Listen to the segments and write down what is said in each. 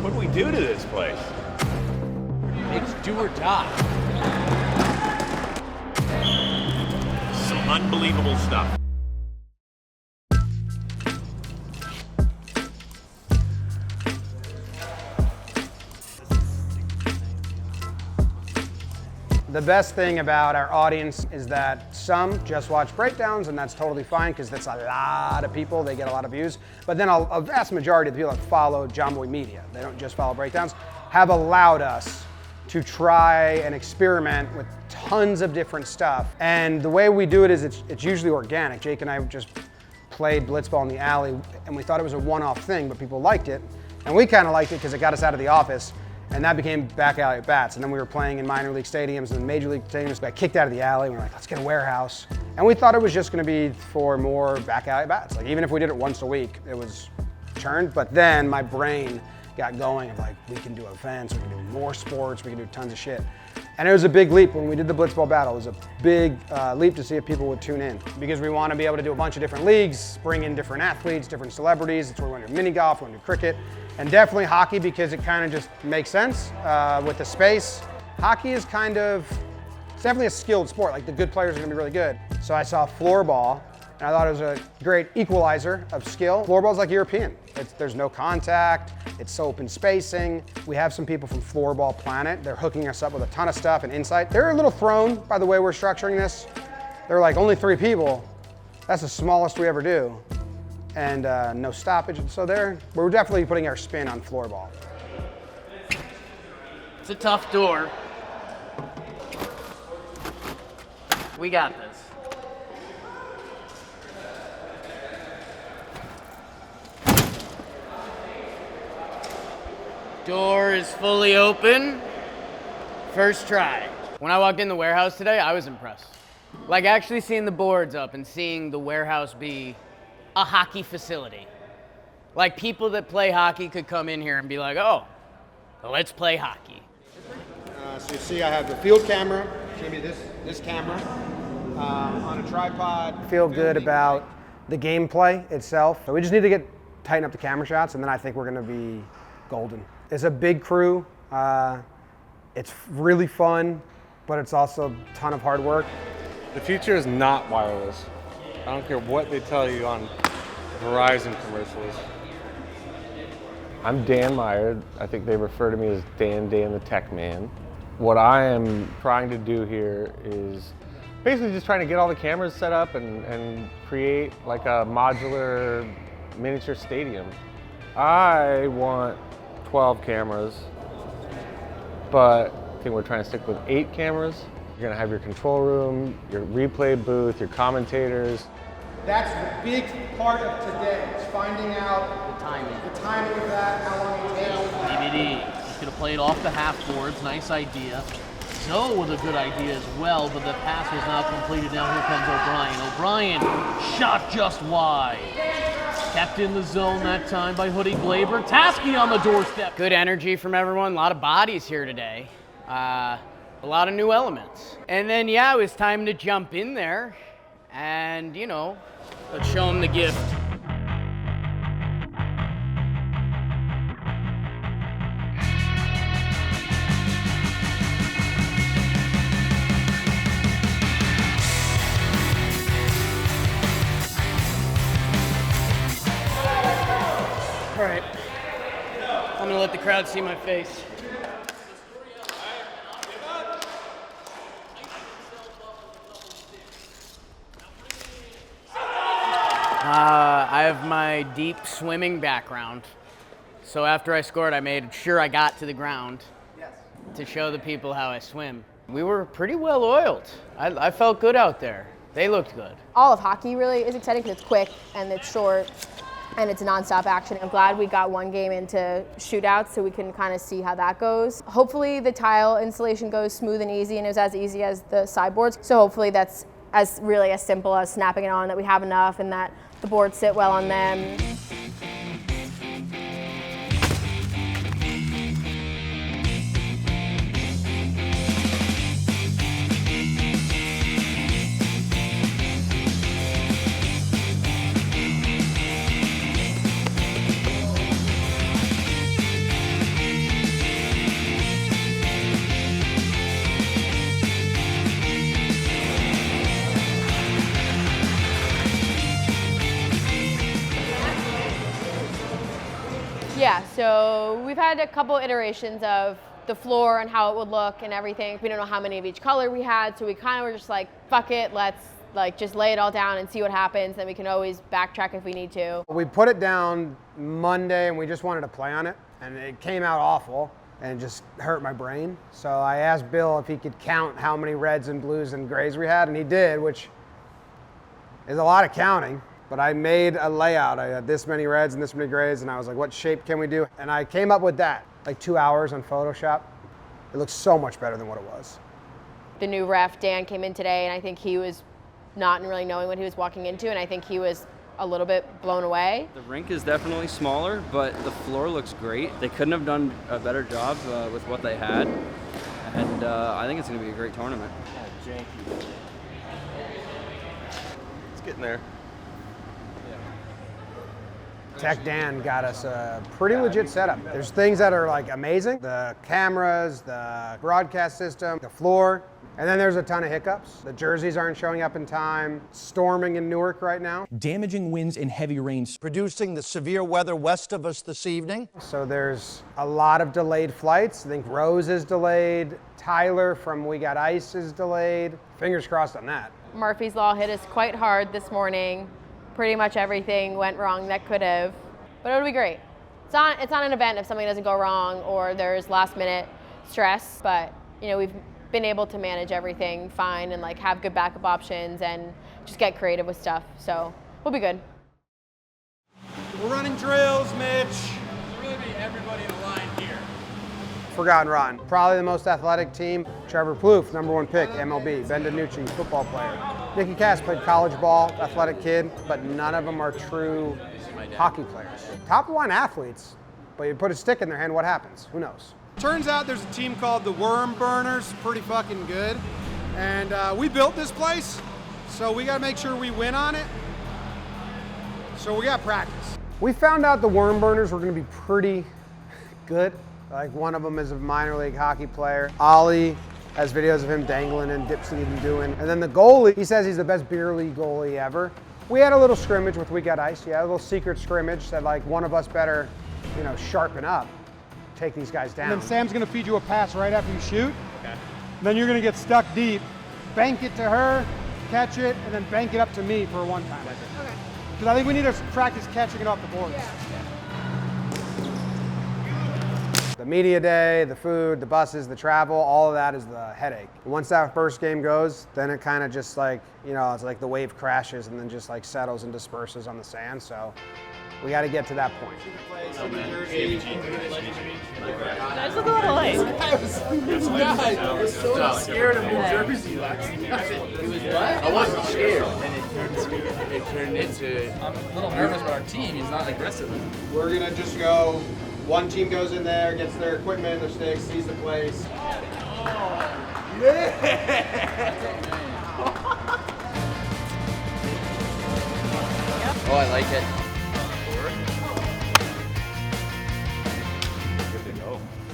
What do we do to this place? It's do or die. Some unbelievable stuff. The best thing about our audience is that some just watch breakdowns, and that's totally fine because that's a lot of people, they get a lot of views. But then a vast majority of the people that follow Jomboy Media, they don't just follow breakdowns, have allowed us to try and experiment with tons of different stuff. And the way we do it is it's usually organic. Jake and I just played blitzball in the alley, and we thought it was a one-off thing, but people liked it. And we kind of liked it because it got us out of the office. And that became back alley at bats. And then we were playing in minor league stadiums and major league stadiums. Got kicked out of the alley. We were like, let's get a warehouse. And we thought it was just gonna be for more back alley at bats. Like even if we did it once a week, it was churned. But then my brain got going of like, we can do events, we can do more sports, we can do tons of shit. And it was a big leap when we did the blitzball battle. It was a big leap to see if people would tune in. Because we want to be able to do a bunch of different leagues, bring in different athletes, different celebrities. That's where we want to do mini golf, we want to do cricket. And definitely hockey because it kind of just makes sense with the space. Hockey is kind of, it's definitely a skilled sport. Like the good players are gonna be really good. So I saw floorball and I thought it was a great equalizer of skill. Floorball is like European. There's no contact, it's open spacing. We have some people from Floorball Planet. They're hooking us up with a ton of stuff and insight. They're a little thrown by the way we're structuring this. They're like, only 3 people. That's the smallest we ever do. And no stoppage. So we're definitely putting our spin on floorball. It's a tough door. We got this. Door is fully open. First try. When I walked in the warehouse today, I was impressed. Like actually seeing the boards up and seeing the warehouse be a hockey facility. Like people that play hockey could come in here and be like, oh, let's play hockey. So you see I have the field camera. It's gonna be this camera on a tripod. I feel good about the gameplay itself. So we just need to tighten up the camera shots, and then I think we're gonna be golden. It's a big crew. It's really fun, but it's also a ton of hard work. The future is not wireless. I don't care what they tell you on Verizon commercials. I'm Dan Meyer. I think they refer to me as Dan the Tech Man. What I am trying to do here is basically just trying to get all the cameras set up and create like a modular miniature stadium. I want 12 cameras, but I think we're trying to stick with 8 cameras. You're gonna have your control room, your replay booth, your commentators. That's the big part of today, is finding out the timing of that, how long it takes. DVD. He's gonna play it off the half boards, nice idea. Zoe with a good idea as well, but the pass was not completed. Now here comes O'Brien. O'Brien shot just wide. Kept in the zone that time by Hoodie Glaber. Tasky on the doorstep. Good energy from everyone, a lot of bodies here today. A lot of new elements. And then, yeah, it was time to jump in there and, you know, let's show them the gift. All right, I'm gonna let the crowd see my face. I have my deep swimming background. So after I scored, I made sure I got to the ground to show the people how I swim. We were pretty well oiled. I felt good out there. They looked good. All of hockey really is exciting because it's quick and it's short and it's nonstop action. I'm glad we got one game into shootouts so we can kind of see how that goes. Hopefully the tile installation goes smooth and easy, and it was as easy as the sideboards. So hopefully that's as simple as snapping it on, that we have enough and that the boards sit well on them. Yeah, so we've had a couple iterations of the floor and how it would look and everything. We don't know how many of each color we had, so we kind of were just like, fuck it, let's like just lay it all down and see what happens, then we can always backtrack if we need to. We put it down Monday and we just wanted to play on it, and it came out awful and just hurt my brain. So I asked Bill if he could count how many reds and blues and grays we had, and he did, which is a lot of counting. But I made a layout. I had this many reds and this many grays, and I was like, what shape can we do? And I came up with that, like 2 hours on Photoshop. It looks so much better than what it was. The new ref, Dan, came in today, and I think he was not really knowing what he was walking into, and I think he was a little bit blown away. The rink is definitely smaller, but the floor looks great. They couldn't have done a better job with what they had, and I think it's going to be a great tournament. It's getting there. Tech Dan got us a pretty legit setup. There's things that are like amazing. The cameras, the broadcast system, the floor. And then there's a ton of hiccups. The jerseys aren't showing up in time. Storming in Newark right now. Damaging winds and heavy rains. Producing the severe weather west of us this evening. So there's a lot of delayed flights. I think Rose is delayed. Tyler from We Got Ice is delayed. Fingers crossed on that. Murphy's Law hit us quite hard this morning. Pretty much everything went wrong that could have, but it'll be great. It's not an event if something doesn't go wrong or there's last minute stress, but you know, we've been able to manage everything fine and like have good backup options and just get creative with stuff. So we'll be good. We're running drills, Mitch. Really be everybody in line here. Forgotten Rotten. Probably the most athletic team. Trevor Plouffe, #1 pick, MLB. Ben DiNucci, football player. Nicky Cass played college ball, athletic kid, but none of them are true hockey players. Top line athletes, but you put a stick in their hand, what happens? Who knows? Turns out there's a team called the Worm Burners, pretty fucking good. And we built this place, so we gotta make sure we win on it. So we got practice. We found out the Worm Burners were gonna be pretty good. Like one of them is a minor league hockey player. Ollie has videos of him dangling and dipsy and doing. And then the goalie, he says he's the best beer league goalie ever. We had a little scrimmage with We Got Ice. Yeah, a little secret scrimmage that like one of us better, you know, sharpen up, take these guys down. And then Sam's gonna feed you a pass right after you shoot. Okay. Then you're gonna get stuck deep, bank it to her, catch it, and then bank it up to me for a one-time. Okay. Because I think we need to practice catching it off the boards. Yeah. The media day, the food, the buses, the travel, all of that is the headache. Once that first game goes, then it kind of just like, you know, it's like the wave crashes and then just like settles and disperses on the sand. So we got to get to that point. Guys look a little late. I was so scared of New Jersey last night. I wasn't scared, and it turned into. I'm a little nervous about our team. He's not aggressive. We're gonna just go. One team goes in there, gets their equipment, their sticks, sees the place. Oh, I like it.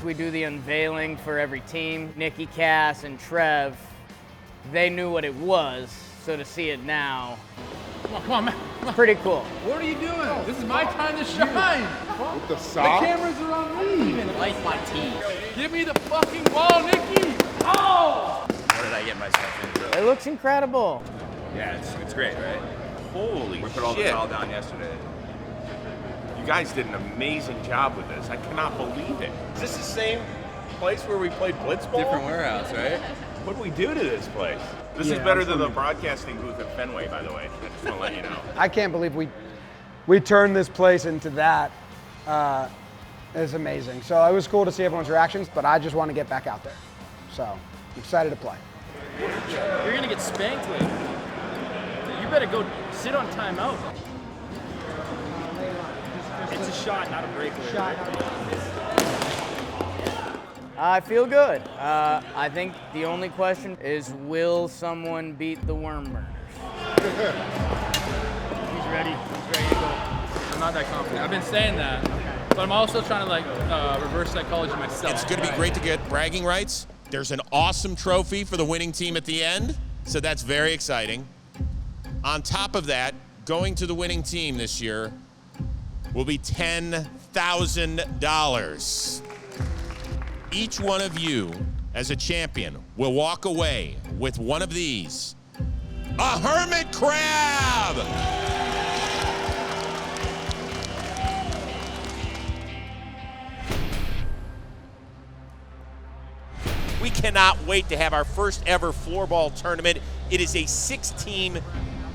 We do the unveiling for every team. Nicky Cass and Trev, they knew what it was, so to see it now, Come on, man. pretty cool. What are you doing? This is my time to shine. With the sock? The cameras are on me. Even like my team. Give me the fucking ball, Nicky. Oh! What did I get myself into? It looks incredible. Yeah, it's great, right? Holy We put all shit. this all down yesterday. You guys did an amazing job with this. I cannot believe it. Is this the same place where we played Blitzball? Different warehouse, right? What do we do to this place? This is better than the broadcasting booth at Fenway, by the way. I just want to let you know. I can't believe we turned this place into that. It's amazing. So it was cool to see everyone's reactions, but I just want to get back out there. So I'm excited to play. You're gonna get spanked later. You better go sit on timeout. It's a shot, not a breakaway. I feel good. I think the only question is, will someone beat the Worm Burners? He's ready. He's ready to go. I'm not that confident. I've been saying that, but I'm also trying to like reverse psychology myself. It's going to be great to get bragging rights. There's an awesome trophy for the winning team at the end, so that's very exciting. On top of that, going to the winning team this year will be $10,000. $1,000. Each one of you, as a champion, will walk away with one of these. A hermit crab! We cannot wait to have our first ever floorball tournament. It is a 6-team,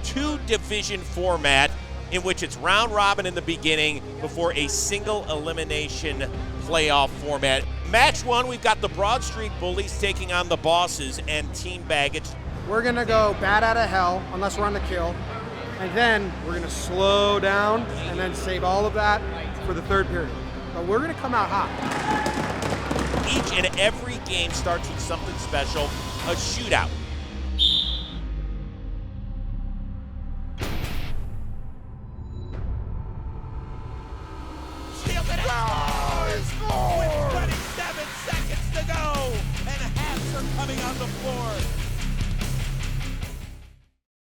2-division format in which it's round robin in the beginning before a single elimination playoff format. Match 1, we've got the Broad Street Bullies taking on the Bosses and Team Baggage. We're gonna go bat out of hell unless we're on the kill, and then we're gonna slow down and then save all of that for the third period. But we're gonna come out hot. Each and every game starts with something special, a shootout.